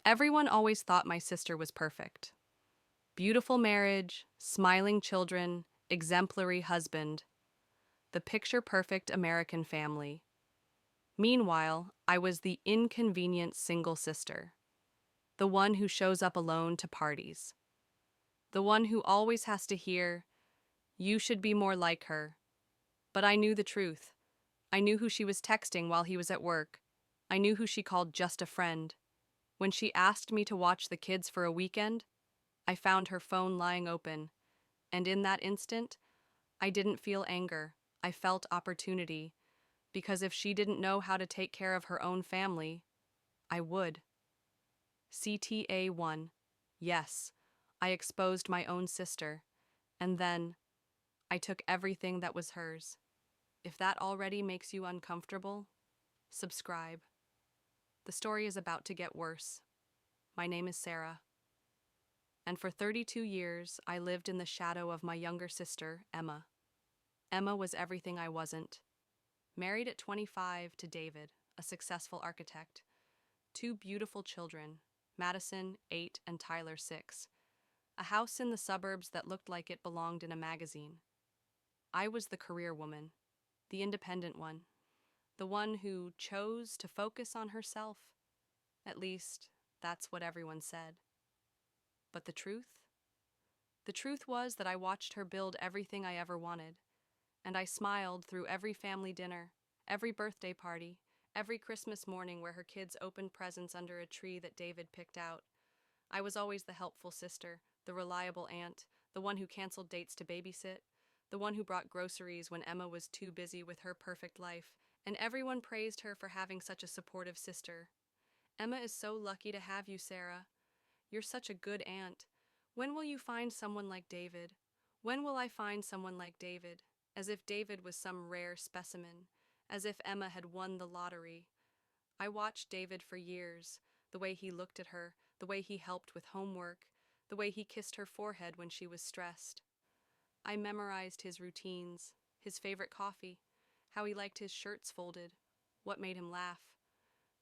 Everyone always thought my sister was perfect. Beautiful marriage, smiling children, exemplary husband, the picture perfect American family. Meanwhile, I was the inconvenient single sister, the one who shows up alone to parties, the one who always has to hear, "You should be more like her." But I knew the truth. I knew who she was texting while he was at work. I knew who she called just a friend. When she asked me to watch the kids for a weekend, I found her phone lying open, and in that instant, I didn't feel anger. I felt opportunity, because if she didn't know how to take care of her own family, I would. CTA 1. Yes, I exposed my own sister, and then I took everything that was hers. If that already makes you uncomfortable, subscribe. The story is about to get worse. My name is Sarah, and for 32 years, I lived in the shadow of my younger sister, Emma. Emma was everything I wasn't. Married at 25 to David, a successful architect. Two beautiful children, Madison, 8, and Tyler, 6. A house in the suburbs that looked like it belonged in a magazine. I was the career woman, the independent one, the one who chose to focus on herself. At least, that's what everyone said. But the truth? The truth was that I watched her build everything I ever wanted, and I smiled through every family dinner, every birthday party, every Christmas morning where her kids opened presents under a tree that David picked out. I was always the helpful sister, the reliable aunt, the one who canceled dates to babysit, the one who brought groceries when Emma was too busy with her perfect life, and everyone praised her for having such a supportive sister. Emma is so lucky to have you, Sarah. You're such a good aunt. When will you find someone like David? When will I find someone like David? As if David was some rare specimen, as if Emma had won the lottery. I watched David for years, the way he looked at her, the way he helped with homework, the way he kissed her forehead when she was stressed. I memorized his routines, his favorite coffee, how he liked his shirts folded, what made him laugh.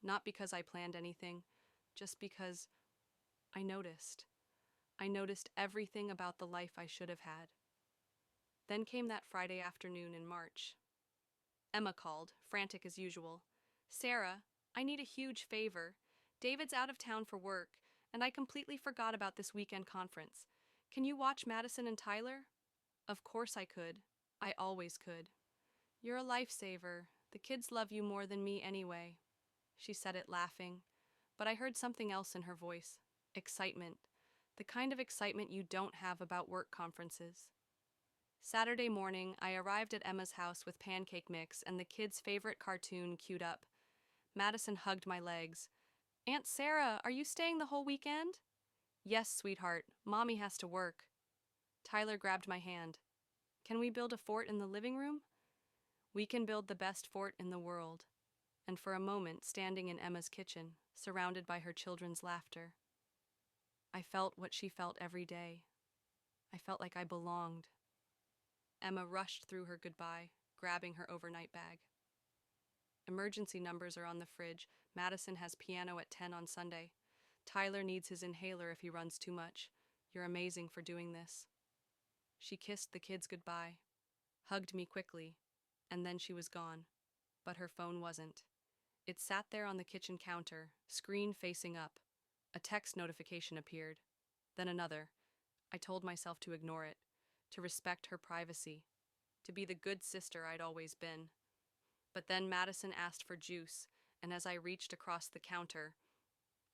Not because I planned anything, just because I noticed. I noticed everything about the life I should have had. Then came that Friday afternoon in March. Emma called, frantic as usual. "Sarah, I need a huge favor. David's out of town for work, and I completely forgot about this weekend conference. Can you watch Madison and Tyler?" Of course I could. I always could. "You're a lifesaver. The kids love you more than me anyway." She said it laughing, but I heard something else in her voice. Excitement. The kind of excitement you don't have about work conferences. Saturday morning, I arrived at Emma's house with pancake mix and the kids' favorite cartoon queued up. Madison hugged my legs. "Aunt Sarah, are you staying the whole weekend?" "Yes, sweetheart. Mommy has to work." Tyler grabbed my hand. "Can we build a fort in the living room?" "We can build the best fort in the world." And for a moment, standing in Emma's kitchen, surrounded by her children's laughter, I felt what she felt every day. I felt like I belonged. Emma rushed through her goodbye, grabbing her overnight bag. "Emergency numbers are on the fridge. Madison has piano at 10 on Sunday. Tyler needs his inhaler if he runs too much. You're amazing for doing this." She kissed the kids goodbye, hugged me quickly, and then she was gone. But her phone wasn't. It sat there on the kitchen counter, screen facing up. A text notification appeared. Then another. I told myself to ignore it, to respect her privacy, to be the good sister I'd always been. But then Madison asked for juice, and as I reached across the counter,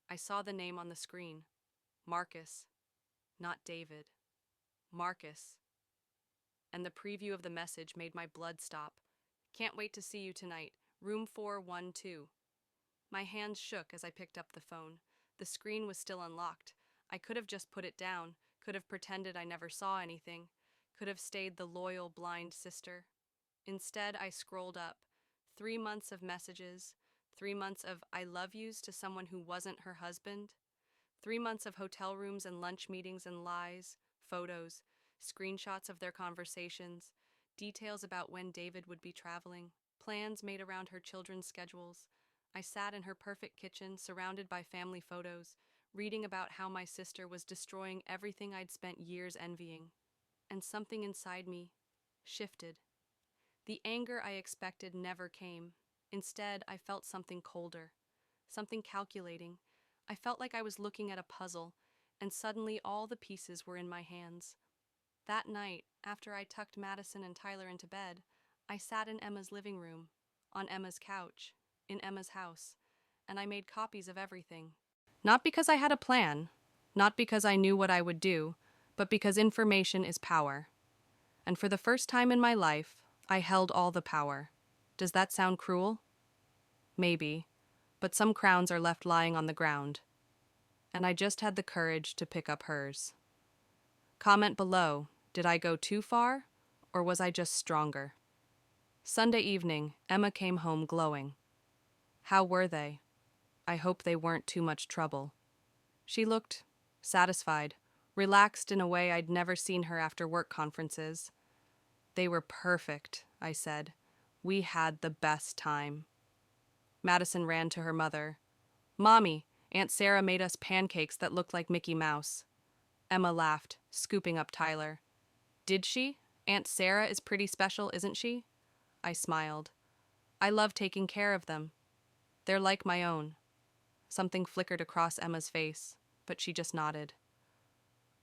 I saw the name on the screen. Marcus. Not David. Marcus. And the preview of the message made my blood stop. "Can't wait to see you tonight. Room 412." My hands shook as I picked up the phone. The screen was still unlocked. I could have just put it down, could have pretended I never saw anything, could have stayed the loyal, blind sister. Instead, I scrolled up. 3 months of messages, 3 months of "I love yous" to someone who wasn't her husband, 3 months of hotel rooms and lunch meetings and lies, photos, screenshots of their conversations, details about when David would be traveling, plans made around her children's schedules. I sat in her perfect kitchen, surrounded by family photos, reading about how my sister was destroying everything I'd spent years envying, and something inside me shifted. The anger I expected never came. Instead, I felt something colder, something calculating. I felt like I was looking at a puzzle, and suddenly all the pieces were in my hands. That night, after I tucked Madison and Tyler into bed, I sat in Emma's living room, on Emma's couch, in Emma's house, and I made copies of everything. Not because I had a plan, not because I knew what I would do, but because information is power. And for the first time in my life, I held all the power. Does that sound cruel? Maybe, but some crowns are left lying on the ground, and I just had the courage to pick up hers. Comment below, did I go too far, or was I just stronger? Sunday evening, Emma came home glowing. How were they? I hope they weren't too much trouble. She looked satisfied, relaxed in a way I'd never seen her after work conferences. They were perfect, I said. We had the best time. Madison ran to her mother. Mommy, Aunt Sarah made us pancakes that looked like Mickey Mouse. Emma laughed, scooping up Tyler. Did she? Aunt Sarah is pretty special, isn't she? I smiled. I love taking care of them. They're like my own. Something flickered across Emma's face, but she just nodded.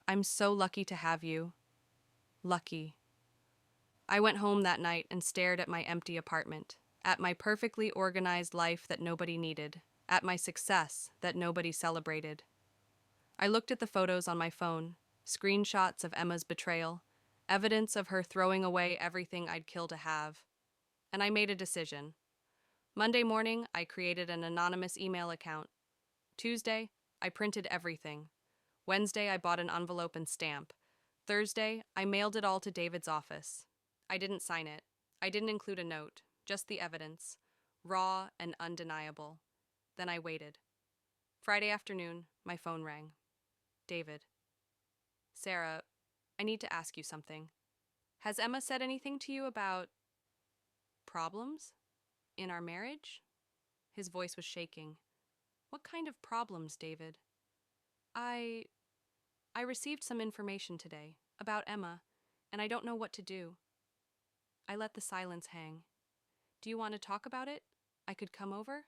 I'm so lucky to have you. Lucky. I went home that night and stared at my empty apartment, at my perfectly organized life that nobody needed, at my success that nobody celebrated. I looked at the photos on my phone, screenshots of Emma's betrayal, evidence of her throwing away everything I'd kill to have, and I made a decision. Monday morning, I created an anonymous email account. Tuesday, I printed everything. Wednesday, I bought an envelope and stamp. Thursday, I mailed it all to David's office. I didn't sign it. I didn't include a note, just the evidence, raw and undeniable. Then I waited. Friday afternoon, my phone rang. David. Sarah, I need to ask you something. Has Emma said anything to you about problems in our marriage? His voice was shaking. What kind of problems, David? I received some information today about Emma, and I don't know what to do. I let the silence hang. Do you want to talk about it? I could come over?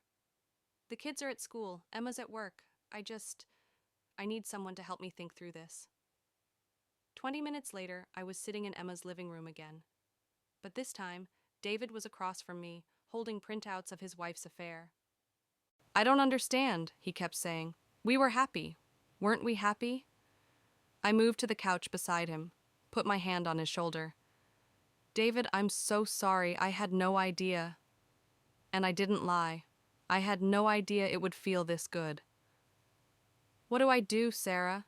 The kids are at school. Emma's at work. I need someone to help me think through this. 20 minutes later, I was sitting in Emma's living room again. But this time, David was across from me, holding printouts of his wife's affair. I don't understand, he kept saying. We were happy. Weren't we happy? I moved to the couch beside him, put my hand on his shoulder. David, I'm so sorry. I had no idea. And I didn't lie. I had no idea it would feel this good. What do I do, Sarah?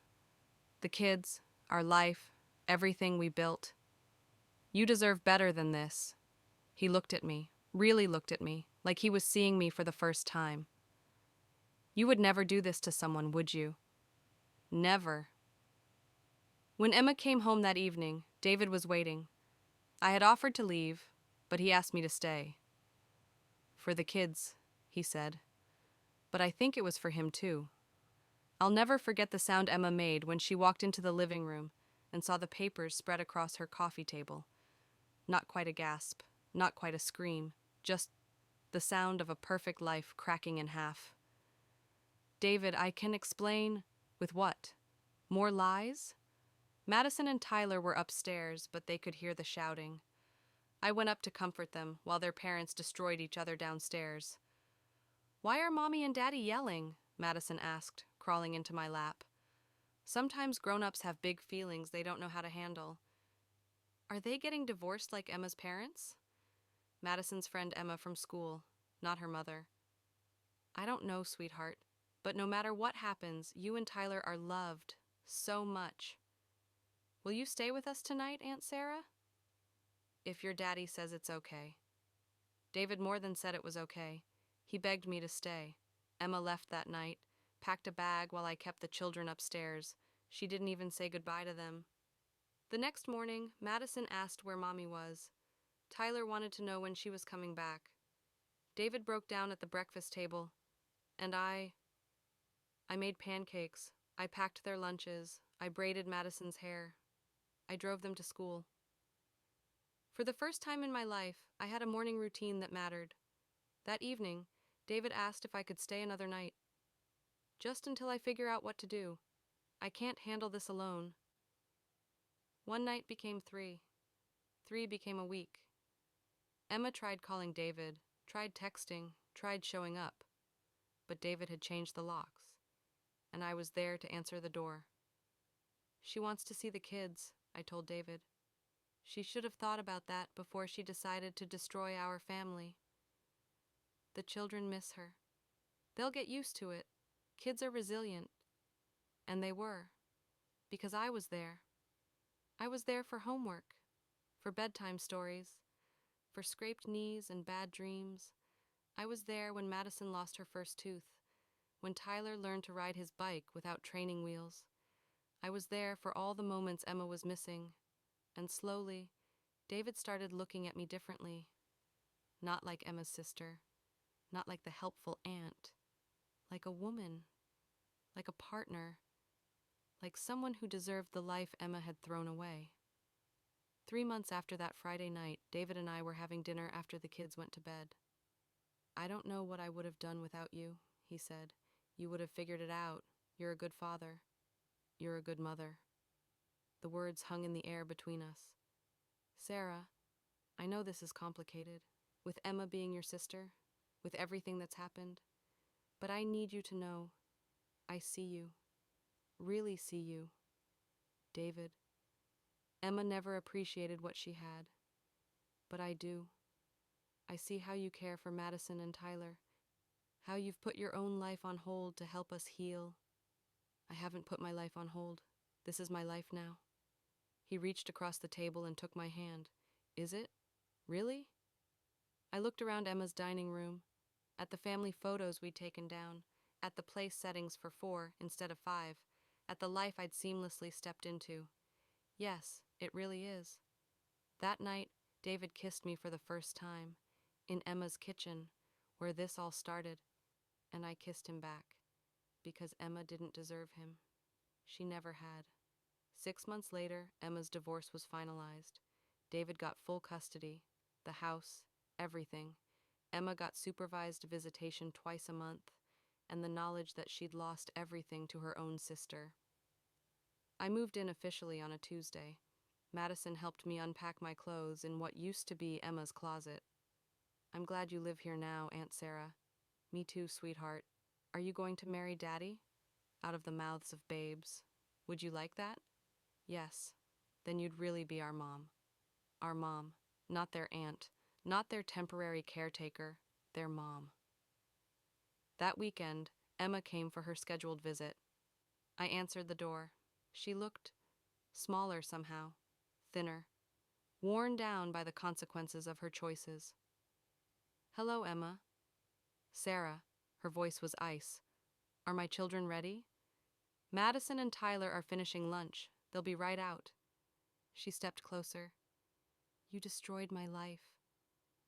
The kids, our life, everything we built. You deserve better than this. He looked at me, really looked at me, like he was seeing me for the first time. You would never do this to someone, would you? Never. When Emma came home that evening, David was waiting. I had offered to leave, but he asked me to stay. For the kids, he said. But I think it was for him too. I'll never forget the sound Emma made when she walked into the living room and saw the papers spread across her coffee table. Not quite a gasp, not quite a scream, just the sound of a perfect life cracking in half. David, I can explain. With what? More lies? Madison and Tyler were upstairs, but they could hear the shouting. I went up to comfort them while their parents destroyed each other downstairs. Why are Mommy and Daddy yelling? Madison asked, crawling into my lap. Sometimes grown-ups have big feelings they don't know how to handle. Are they getting divorced like Emma's parents? Madison's friend Emma from school, not her mother. I don't know, sweetheart, but no matter what happens, you and Tyler are loved so much. Will you stay with us tonight, Aunt Sarah? If your daddy says it's okay. David more than said it was okay. He begged me to stay. Emma left that night, packed a bag while I kept the children upstairs. She didn't even say goodbye to them. The next morning, Madison asked where Mommy was. Tyler wanted to know when she was coming back. David broke down at the breakfast table, and I I made pancakes. I packed their lunches. I braided Madison's hair. I drove them to school. For the first time in my life, I had a morning routine that mattered. That evening, David asked if I could stay another night. Just until I figure out what to do. I can't handle this alone. One night became 3. 3 became a week. Emma tried calling David, tried texting, tried showing up. But David had changed the locks, and I was there to answer the door. She wants to see the kids, I told David. She should have thought about that before she decided to destroy our family. The children miss her. They'll get used to it. Kids are resilient. And they were, because I was there. I was there for homework, for bedtime stories, for scraped knees and bad dreams. I was there when Madison lost her first tooth, when Tyler learned to ride his bike without training wheels. I was there for all the moments Emma was missing, and slowly, David started looking at me differently. Not like Emma's sister, not like the helpful aunt, like a woman, like a partner, like someone who deserved the life Emma had thrown away. 3 months after that Friday night, David and I were having dinner after the kids went to bed. I don't know what I would have done without you, he said. You would have figured it out. You're a good father. You're a good mother. The words hung in the air between us. Sarah, I know this is complicated, with Emma being your sister, with everything that's happened, but I need you to know I see you, really see you. David, Emma never appreciated what she had, but I do. I see how you care for Madison and Tyler, how you've put your own life on hold to help us heal. I haven't put my life on hold. This is my life now. He reached across the table and took my hand. Is it? Really? I looked around Emma's dining room, at the family photos we'd taken down, at the place settings for 4 instead of 5, at the life I'd seamlessly stepped into. Yes, it really is. That night, David kissed me for the first time, in Emma's kitchen, where this all started, and I kissed him back, because Emma didn't deserve him. She never had. 6 months later, Emma's divorce was finalized. David got full custody, the house, everything. Emma got supervised visitation twice a month, and the knowledge that she'd lost everything to her own sister. I moved in officially on a Tuesday. Madison helped me unpack my clothes in what used to be Emma's closet. I'm glad you live here now, Aunt Sarah. Me too, sweetheart. Are you going to marry Daddy? Out of the mouths of babes. Would you like that? Yes. Then you'd really be our mom. Our mom, not their aunt, not their temporary caretaker, their mom. That weekend, Emma came for her scheduled visit. I answered the door. She looked smaller somehow, thinner, worn down by the consequences of her choices. Hello, Emma. Sarah, her voice was ice. Are my children ready? Madison and Tyler are finishing lunch. They'll be right out. She stepped closer. You destroyed my life.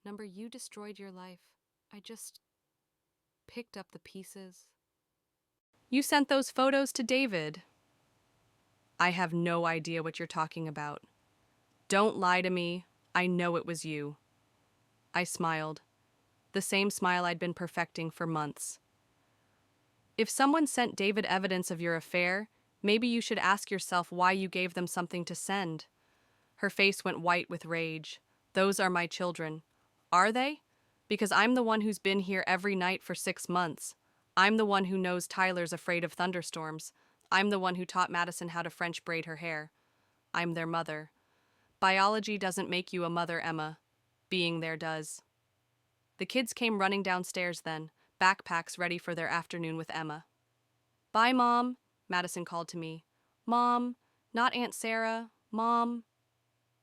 Number, you destroyed your life. I just picked up the pieces. You sent those photos to David. I have no idea what you're talking about. Don't lie to me. I know it was you. I smiled, the same smile I'd been perfecting for months. If someone sent David evidence of your affair, maybe you should ask yourself why you gave them something to send. Her face went white with rage. Those are my children. Are they? Because I'm the one who's been here every night for 6 months. I'm the one who knows Tyler's afraid of thunderstorms. I'm the one who taught Madison how to French braid her hair. I'm their mother. Biology doesn't make you a mother, Emma. Being there does. The kids came running downstairs then, backpacks ready for their afternoon with Emma. Bye, Mom, Madison called to me. Mom, not Aunt Sarah, Mom.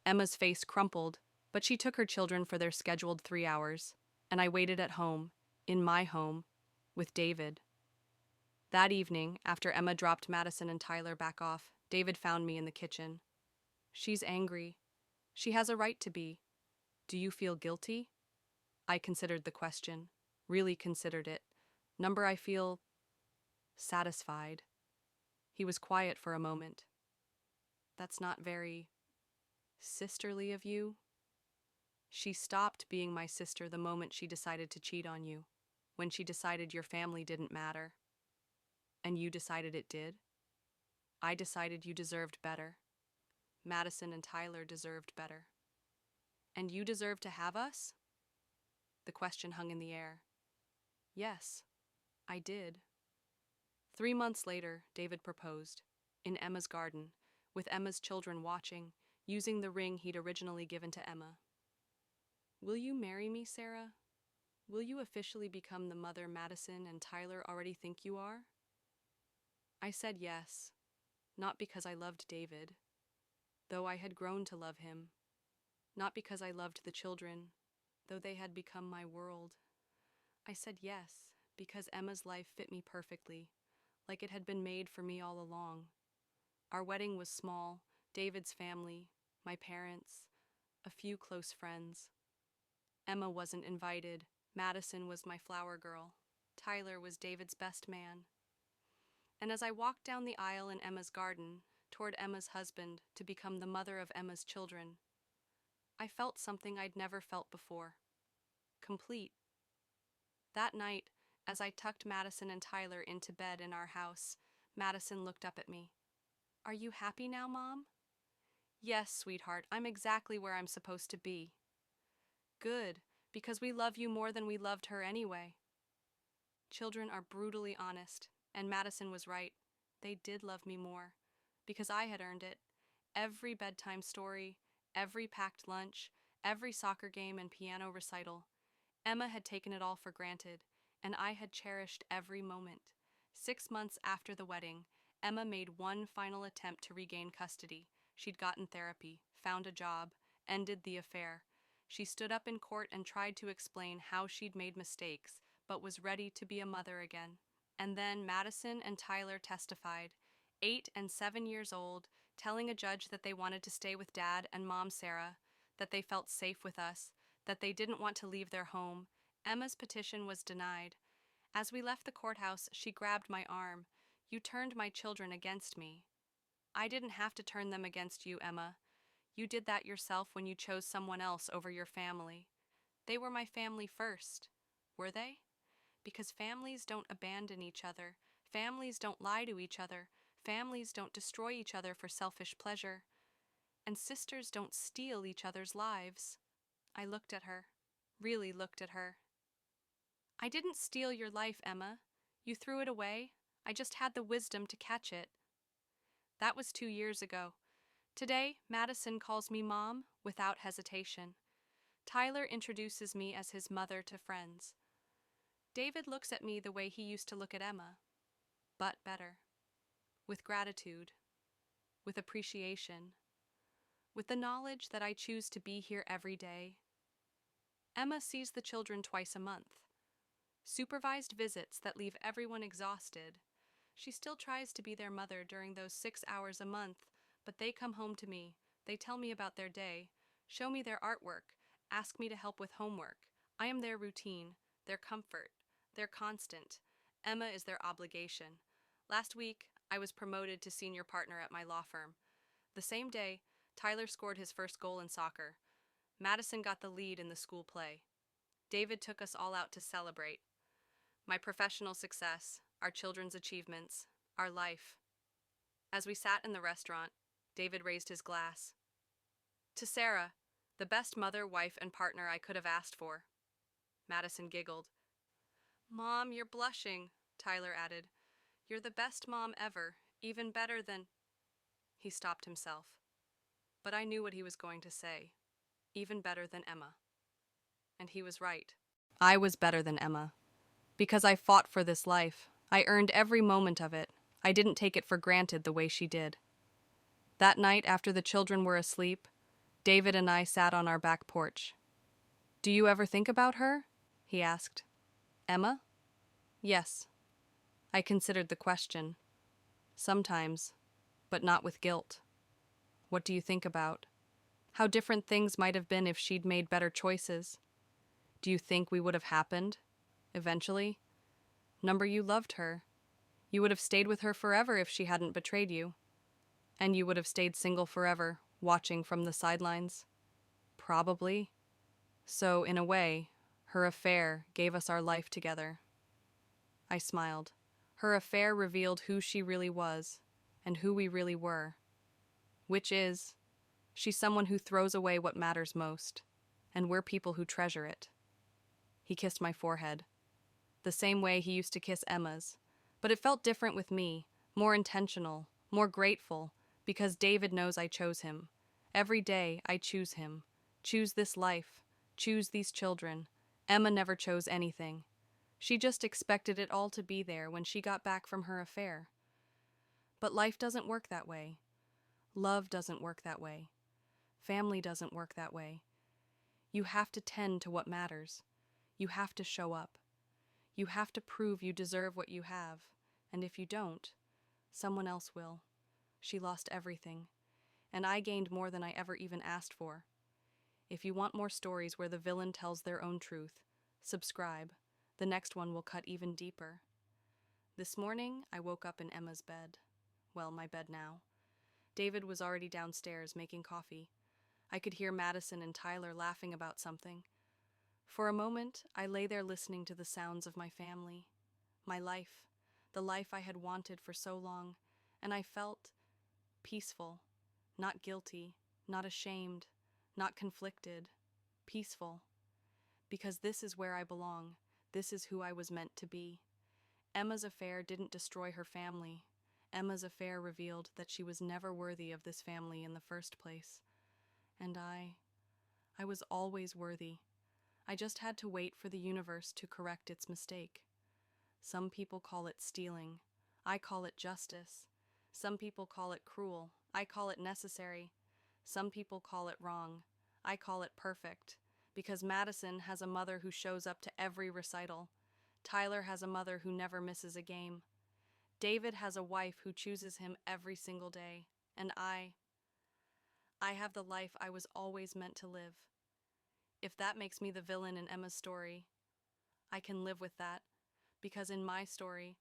Emma's face crumpled, but she took her children for their scheduled 3 hours, and I waited at home, in my home, with David. That evening, after Emma dropped Madison and Tyler back off, David found me in the kitchen. She's angry. She has a right to be. Do you feel guilty? I considered the question, really considered it. Number, I feel satisfied. He was quiet for a moment. That's not very sisterly of you. She stopped being my sister the moment she decided to cheat on you, when she decided your family didn't matter. And you decided it did. I decided you deserved better. Madison and Tyler deserved better. And you deserve to have us? The question hung in the air. Yes, I did. 3 months later, David proposed, in Emma's garden, with Emma's children watching, using the ring he'd originally given to Emma. Will you marry me, Sarah? Will you officially become the mother Madison and Tyler already think you are? I said yes, not because I loved David, though I had grown to love him, not because I loved the children, though they had become my world. I said yes, because Emma's life fit me perfectly, like it had been made for me all along. Our wedding was small, David's family, my parents, a few close friends. Emma wasn't invited. Madison was my flower girl. Tyler was David's best man. And as I walked down the aisle in Emma's garden, toward Emma's husband, to become the mother of Emma's children, I felt something I'd never felt before. Complete. That night, as I tucked Madison and Tyler into bed in our house, Madison looked up at me. Are you happy now, Mom? Yes, sweetheart, I'm exactly where I'm supposed to be. Good, because we love you more than we loved her anyway. Children are brutally honest, and Madison was right. They did love me more, because I had earned it. Every bedtime story, every packed lunch, every soccer game and piano recital. Emma had taken it all for granted, and I had cherished every moment. 6 months after the wedding, Emma made one final attempt to regain custody. She'd gotten therapy, found a job, ended the affair. She stood up in court and tried to explain how she'd made mistakes, but was ready to be a mother again. And then Madison and Tyler testified, 8 and 7 years old, telling a judge that they wanted to stay with Dad and Mom Sarah, that they felt safe with us, that they didn't want to leave their home. Emma's petition was denied. As we left the courthouse, she grabbed my arm. You turned my children against me. I didn't have to turn them against you, Emma. You did that yourself when you chose someone else over your family. They were my family first. Were they? Because families don't abandon each other. Families don't lie to each other. Families don't destroy each other for selfish pleasure. And sisters don't steal each other's lives. I looked at her, really looked at her. I didn't steal your life, Emma. You threw it away. I just had the wisdom to catch it. That was 2 years ago. Today, Madison calls me Mom without hesitation. Tyler introduces me as his mother to friends. David looks at me the way he used to look at Emma, but better. With gratitude, with appreciation, with the knowledge that I choose to be here every day. Emma sees the children twice a month. Supervised visits that leave everyone exhausted. She still tries to be their mother during those 6 hours a month, but they come home to me. They tell me about their day, show me their artwork, ask me to help with homework. I am their routine, their comfort, their constant. Emma is their obligation. Last week, I was promoted to senior partner at my law firm. The same day, Tyler scored his first goal in soccer. Madison got the lead in the school play. David took us all out to celebrate. My professional success, our children's achievements, our life. As we sat in the restaurant, David raised his glass. To Sarah, the best mother, wife, and partner I could have asked for. Madison giggled. Mom, you're blushing, Tyler added. You're the best mom ever, even better than... He stopped himself. But I knew what he was going to say. Even better than Emma. And he was right. I was better than Emma. Because I fought for this life. I earned every moment of it. I didn't take it for granted the way she did. That night, after the children were asleep, David and I sat on our back porch. Do you ever think about her? He asked. Emma? Yes. I considered the question. Sometimes, but not with guilt. What do you think about? How different things might have been if she'd made better choices. Do you think we would have happened? Eventually? Number, you loved her. You would have stayed with her forever if she hadn't betrayed you. And you would have stayed single forever, watching from the sidelines. Probably. So, in a way, her affair gave us our life together. I smiled. Her affair revealed who she really was, and who we really were. Which is, she's someone who throws away what matters most, and we're people who treasure it. He kissed my forehead, the same way he used to kiss Emma's, but it felt different with me, more intentional, more grateful, because David knows I chose him. Every day I choose him, choose this life, choose these children. Emma never chose anything. She just expected it all to be there when she got back from her affair. But life doesn't work that way. Love doesn't work that way. Family doesn't work that way. You have to tend to what matters. You have to show up. You have to prove you deserve what you have, and if you don't, someone else will. She lost everything, and I gained more than I ever even asked for. If you want more stories where the villain tells their own truth, subscribe. The next one will cut even deeper. This morning, I woke up in Emma's bed. Well, my bed now. David was already downstairs making coffee. I could hear Madison and Tyler laughing about something. For a moment, I lay there listening to the sounds of my family, my life, the life I had wanted for so long, and I felt peaceful, not guilty, not ashamed, not conflicted, peaceful. Because this is where I belong, this is who I was meant to be. Emma's affair didn't destroy her family. Emma's affair revealed that she was never worthy of this family in the first place. And I was always worthy. I just had to wait for the universe to correct its mistake. Some people call it stealing. I call it justice. Some people call it cruel. I call it necessary. Some people call it wrong. I call it perfect. Because Madison has a mother who shows up to every recital. Tyler has a mother who never misses a game. David has a wife who chooses him every single day. And I have the life I was always meant to live. If that makes me the villain in Emma's story, I can live with that, because in my story,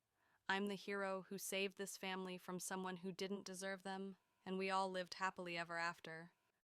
I'm the hero who saved this family from someone who didn't deserve them, and we all lived happily ever after.